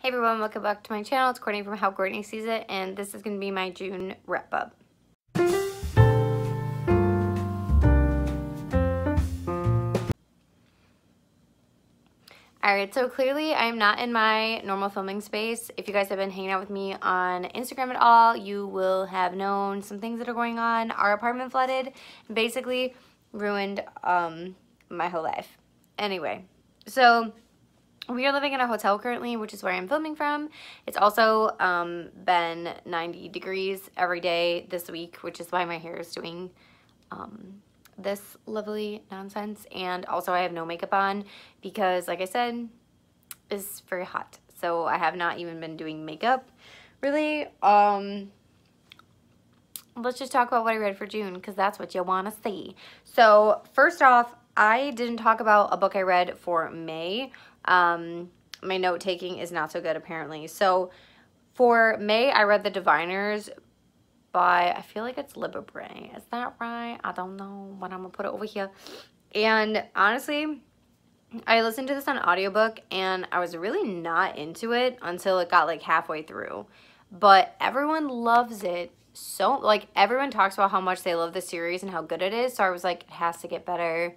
Hey everyone, welcome back to my channel. It's Courtney from How Courtney Sees It, and this is going to be my June wrap up. Alright, so clearly I'm not in my normal filming space. If you guys have been hanging out with me on Instagram at all, you will have known some things that are going on. Our apartment flooded and basically ruined my whole life. Anyway, so we are living in a hotel currently, which is where I'm filming from. It's also been 90 degrees every day this week, which is why my hair is doing this lovely nonsense. And also I have no makeup on because, like I said, it's very hot. So I have not even been doing makeup, really. Let's just talk about what I read for June because that's what you want to see. So first off, I didn't talk about a book I read for May. My note taking is not so good apparently. So for May, I read The Diviners by, I feel like it's Libre. Is that right? I don't know, but I'm gonna put it over here. And honestly, I listened to this on audiobook and I was really not into it until it got like halfway through. But everyone loves it. So like everyone talks about how much they love the series and how good it is. So I was like, it has to get better.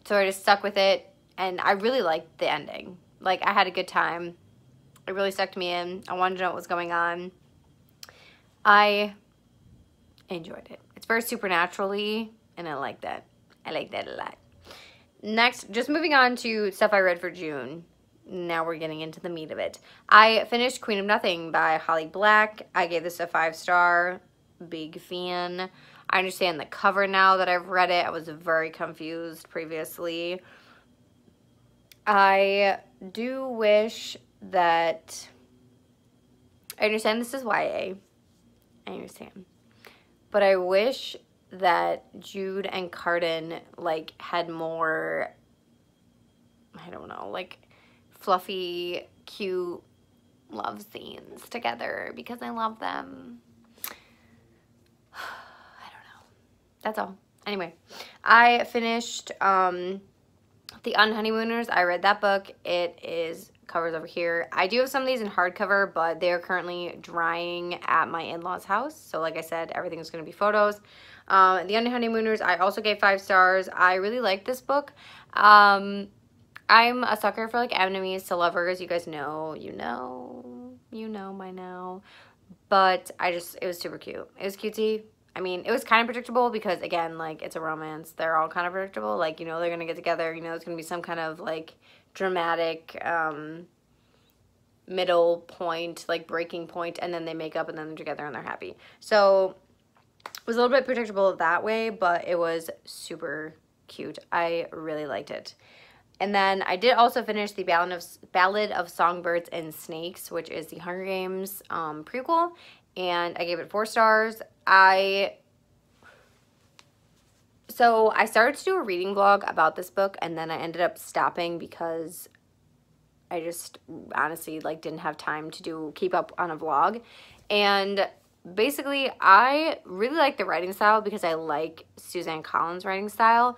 So I just stuck with it. And I really liked the ending. Like, I had a good time. It really sucked me in. I wanted to know what was going on. I enjoyed it. It's very supernaturally, and I like that. I like that a lot. Next, just moving on to stuff I read for June. Now we're getting into the meat of it. I finished Queen of Nothing by Holly Black. I gave this a 5-star. Big fan. I understand the cover now that I've read it. I was very confused previously. I do wish that, I understand this is YA, I understand, but I wish that Jude and Carden, like, had more, I don't know, like, fluffy, cute love scenes together, because I love them. I don't know. That's all. Anyway, I finished, The Unhoneymooners. I read that book. It is covers over here. I do have some of these in hardcover, but they're currently drying at my in-laws' house. So like I said, everything is going to be photos. The Unhoneymooners, I also gave 5 stars. I really like this book. I'm a sucker for like enemies to lovers. You guys know, you know by now. But it was super cute. It was cutesy. I mean, it was kind of predictable because, again, like, it's a romance. They're all kind of predictable. Like, you know, they're going to get together. You know, it's going to be some kind of, like, dramatic middle point, like, breaking point, and then they make up, and then they're together, and they're happy. So, it was a little bit predictable that way, but it was super cute. I really liked it. And then I did also finish the Ballad of Songbirds and Snakes, which is the Hunger Games prequel, and I gave it 4 stars. So I started to do a reading vlog about this book, and then I ended up stopping because I just honestly like didn't have time to keep up on a vlog. And basically I really like the writing style because I like Suzanne Collins' writing style,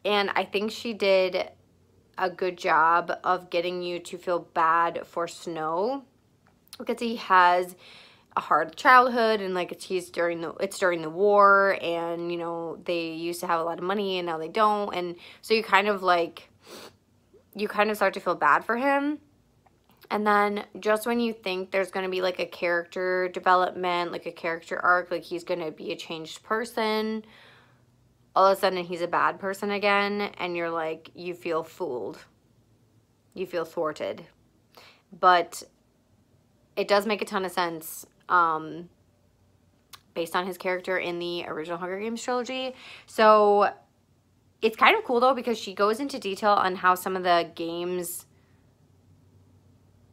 and I think she did a good job of getting you to feel bad for Snow because he has a hard childhood, and like it's during the war, and you know they used to have a lot of money and now they don't, and so you kind of start to feel bad for him. And then just when you think there's going to be like a character development, like a character arc, like he's going to be a changed person, all of a sudden he's a bad person again, and you're like, you feel fooled, you feel thwarted. But it does make a ton of sense based on his character in the original Hunger Games trilogy. So it's kind of cool though because she goes into detail on how some of the games,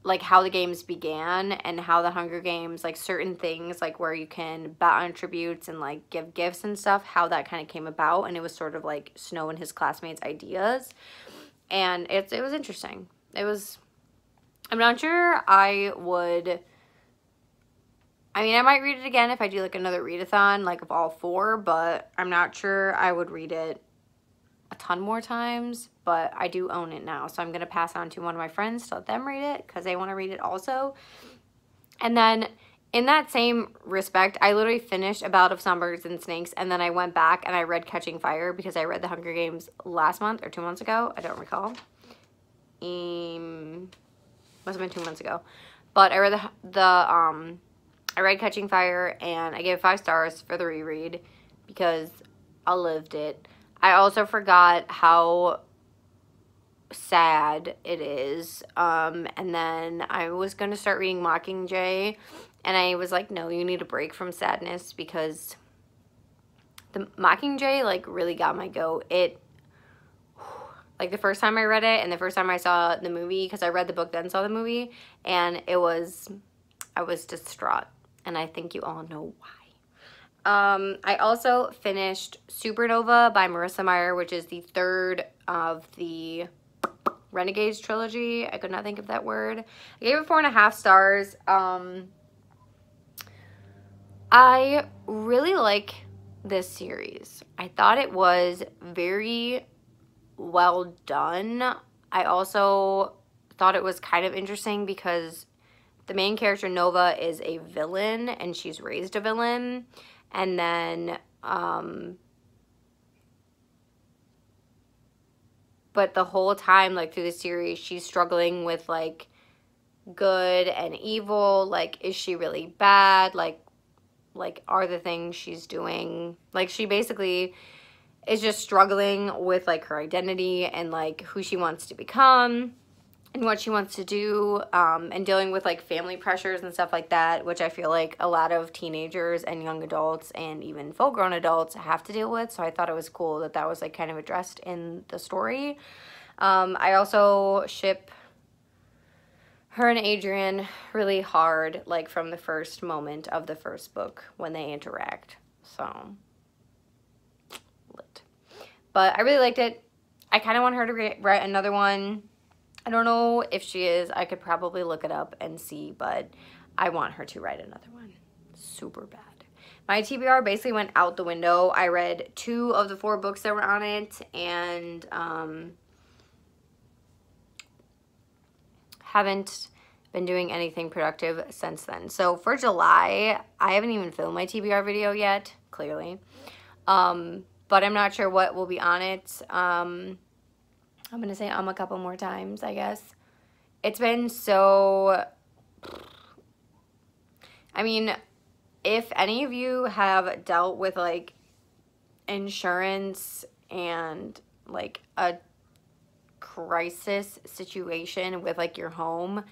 like how the games began and how the Hunger Games, like certain things like where you can bet on tributes and like give gifts and stuff, how that kind of came about. And it was sort of like Snow and his classmates' ideas, and it was interesting. I'm not sure I might read it again if I do like another readathon, like of all 4, but I'm not sure I would read it a ton more times, but I do own it now. So I'm going to pass on to one of my friends to let them read it because they want to read it also. And then in that same respect, I literally finished A Ballad of Songbirds and Snakes, and then I went back and I read Catching Fire because I read The Hunger Games last month or 2 months ago. I don't recall. Must have been 2 months ago. But I read I read Catching Fire, and I gave it 5 stars for the reread because I loved it. I also forgot how sad it is. And then I was going to start reading Mockingjay, and I was like, no, you need a break from sadness, because the Mockingjay, like, really got my goat. It, like, the first time I read it and the first time I saw the movie, because I read the book then saw the movie, and I was distraught, and I think you all know why. I also finished Supernova by Marissa Meyer, which is the 3rd of the Renegades trilogy. I could not think of that word. I gave it 4.5 stars. I really like this series. I thought it was very well done. I also thought it was kind of interesting because the main character, Nova, is a villain, and she's raised a villain. And then, but the whole time, like, through the series, she's struggling with, like, good and evil. Like, is she really bad? Like, are the things she's doing, like, she basically is just struggling with, like, her identity and, like, who she wants to become and what she wants to do, and dealing with, like, family pressures and stuff like that, which I feel like a lot of teenagers and young adults and even full-grown adults have to deal with. So I thought it was cool that that was, like, kind of addressed in the story. I also ship her and Adrian really hard, like, from the first moment of the first book when they interact. So, lit. But I really liked it. I kind of want her to write another one. I don't know if she is. I could probably look it up and see, but I want her to write another one. Super bad. My TBR basically went out the window. I read 2 of the 4 books that were on it, and haven't been doing anything productive since then. So for July, I haven't even filmed my TBR video yet, clearly. But I'm not sure what will be on it. I'm going to say a couple more times, I guess. It's been so... I mean, if any of you have dealt with, like, insurance and, like, a crisis situation with, like, your home,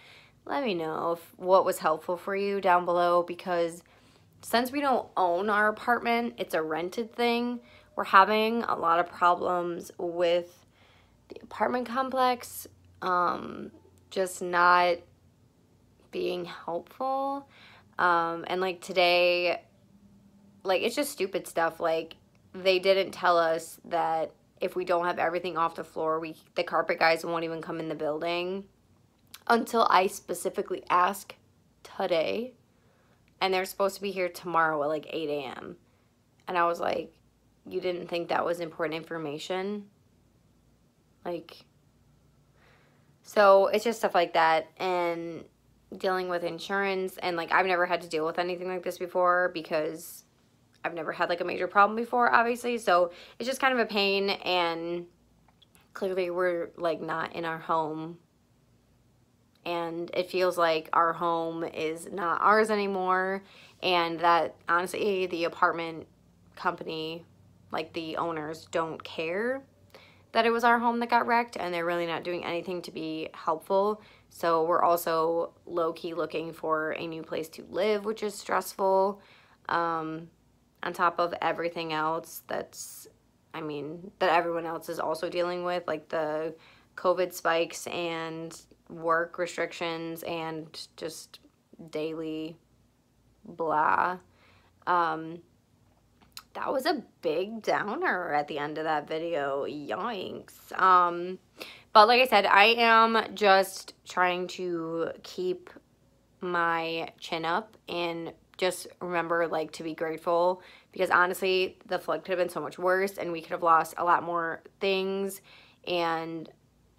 let me know what was helpful for you down below, because since we don't own our apartment, it's a rented thing, we're having a lot of problems with the apartment complex, just not being helpful. And, like, today, like, it's just stupid stuff. Like, they didn't tell us that if we don't have everything off the floor, the carpet guys won't even come in the building until I specifically ask today. And they're supposed to be here tomorrow at, like, 8 a.m. And I was like, you didn't think that was important information? Like, so it's just stuff like that, and dealing with insurance, and, like, I've never had to deal with anything like this before because I've never had, like, a major problem before, obviously, so it's just kind of a pain, and clearly we're, like, not in our home, and it feels like our home is not ours anymore, and that, honestly, the apartment company, like, the owners don't care that it was our home that got wrecked, and they're really not doing anything to be helpful. So we're also low-key looking for a new place to live, which is stressful, on top of everything else that's, I mean, that everyone else is also dealing with, like the COVID spikes and work restrictions and just daily blah. That was a big downer at the end of that video. Yikes. But like I said, I am just trying to keep my chin up and just remember, like, to be grateful, because honestly, the flood could have been so much worse, and we could have lost a lot more things, and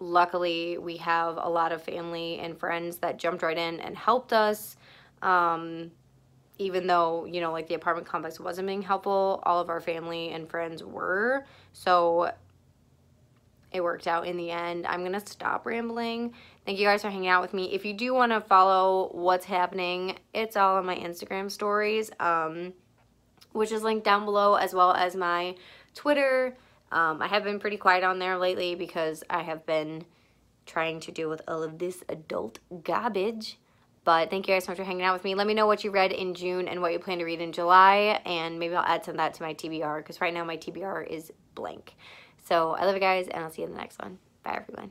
luckily, we have a lot of family and friends that jumped right in and helped us, even though, you know, like, the apartment complex wasn't being helpful, all of our family and friends were, so it worked out in the end. I'm going to stop rambling. Thank you guys for hanging out with me. If you do want to follow what's happening, it's all on my Instagram stories, which is linked down below, as well as my Twitter. I have been pretty quiet on there lately because I have been trying to deal with all of this adult garbage. But thank you guys so much for hanging out with me. Let me know what you read in June and what you plan to read in July, and maybe I'll add some of that to my TBR, because right now my TBR is blank. So I love you guys, and I'll see you in the next one. Bye, everyone.